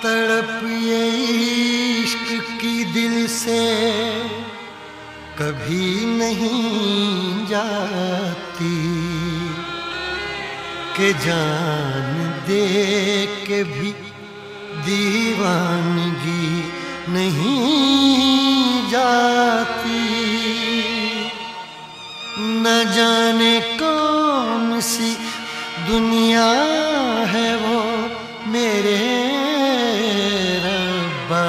तड़प ये इश्क की दिल से कभी नहीं जाती कि जान दे के भी दीवानगी नहीं जाती। न जाने कौन सी दुनिया है वो मेरे रब्बा,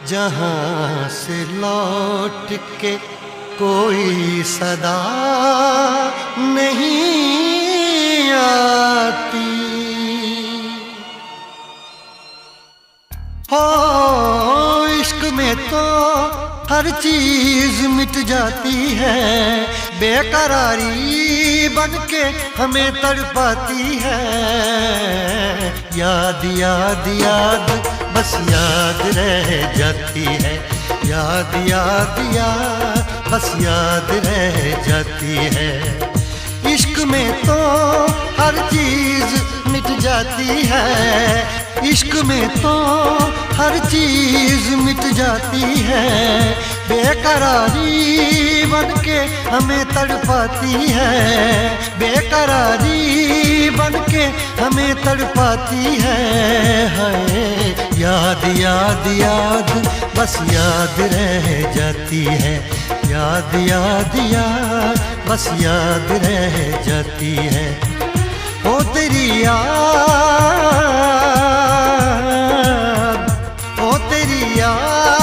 जहाँ से लौट के कोई सदा नहीं आती। हो इश्क में तो हर चीज मिट जाती है, बेकरारी बन के हमें तड़पाती है। याद याद याद बस याद रह जाती है, याद याद याद बस याद रह जाती है। इश्क में तो हर चीज मिट जाती है, इश्क में तो हर चीज मिट जाती है, बेकरारी बन के हमें तड़पाती है, बेकरारी बन के हमें तड़पाती है। हाय याद याद याद बस याद रह जाती है, याद याद याद बस याद रह जाती है। ओ तेरी याद, ओ तेरी याद,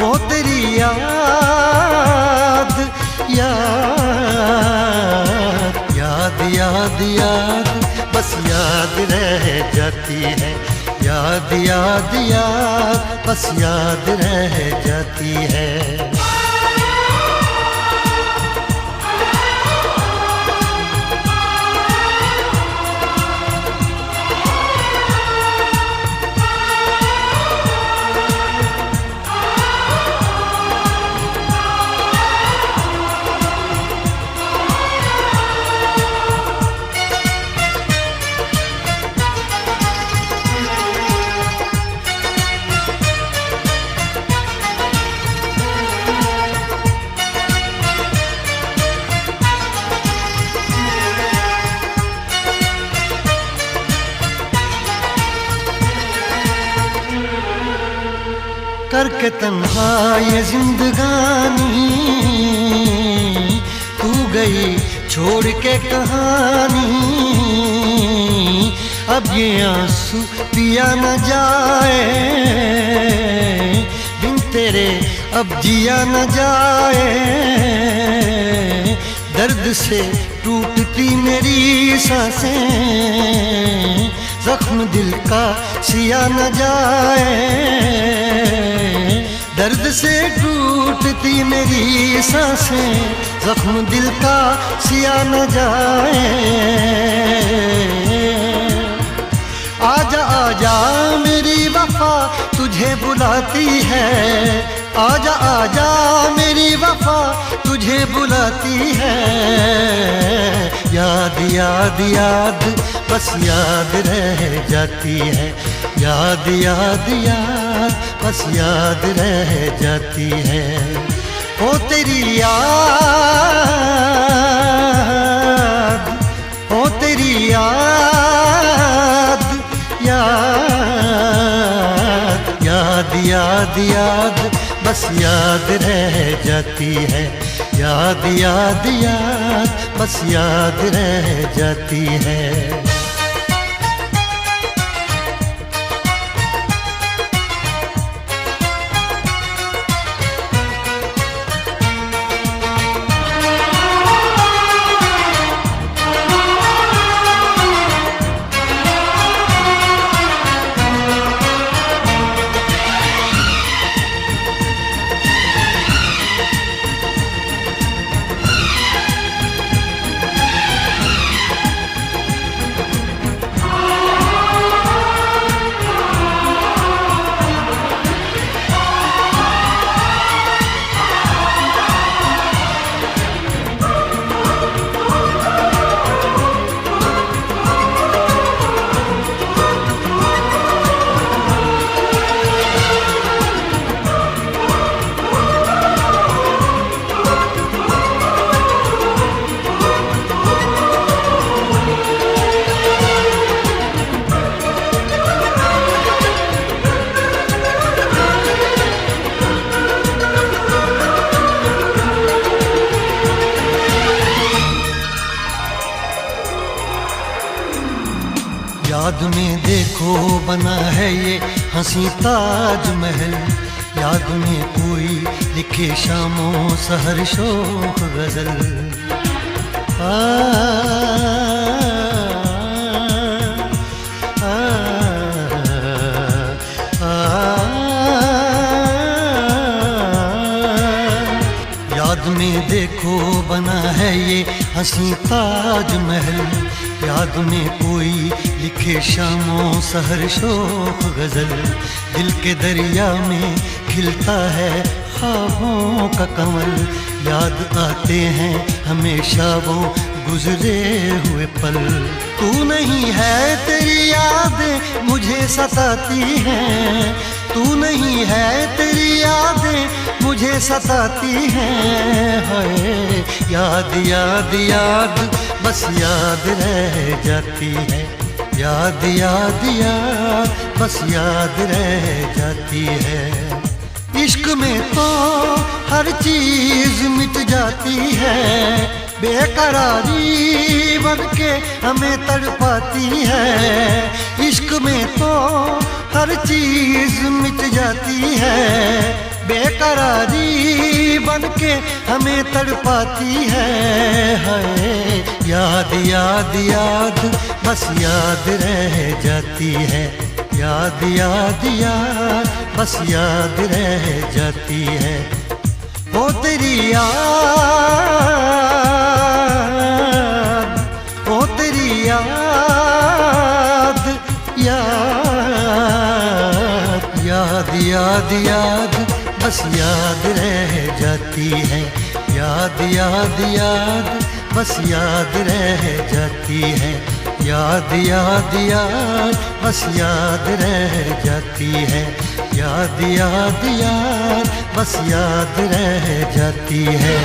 ओ तेरी याद, याद याद याद याद बस याद रह जाती है, याद याद याद बस याद रह जाती है। करके तन्हा ये जिंदगानी तू गई छोड़ के कहानी, अब ये आंसू पिया न जाए बिन तेरे, अब जिया न जाए। दर्द से टूटती मेरी सांसें, जख्म दिल का सिया न जाए। दर्द से टूटती मेरी सांसें, जख्म दिल का सिया न जाए। आजा आजा मेरी वफा तुझे बुलाती है, आजा आजा मेरी वफा तुझे बुलाती है। याद याद याद बस याद रह जाती है, याद याद याद बस याद रह जाती है। ओ तेरी याद, ओ तेरी याद, याद याद याद याद बस याद रह जाती है, याद याद याद बस याद रह जाती है। याद में देखो बना है ये हंसी ताजमहल, याद में कोई लिखे शामों सहर शोख गजल। याद में देखो बना है ये हंसी ताजमहल, याद में कोई लिखे शामों सहर शोख गजल। दिल के दरिया में खिलता है ख्वाबों का कमल, याद आते हैं हमेशा वो गुजरे हुए पल। तू नहीं है तेरी यादें मुझे सताती हैं, तू नहीं है तेरी यादें मुझे सताती हैं। हाय याद याद याद बस याद रह जाती है, याद याद याद बस याद रह जाती है। इश्क में तो हर चीज मिट जाती है, बेकरारी बन के हमें तड़पाती है। इश्क में तो हर चीज मिट जाती है, बेकरारी बन के हमें तड़पाती है। हाय याद याद याद बस याद रह जाती है, याद याद याद बस याद रह जाती है। ओ तेरी याद, ओ तेरी याद, याद याद याद याद बस याद रह जाती है, याद याद याद बस याद रह जाती है। याद याद याद बस याद रह जाती है, याद याद याद बस याद रह जाती है।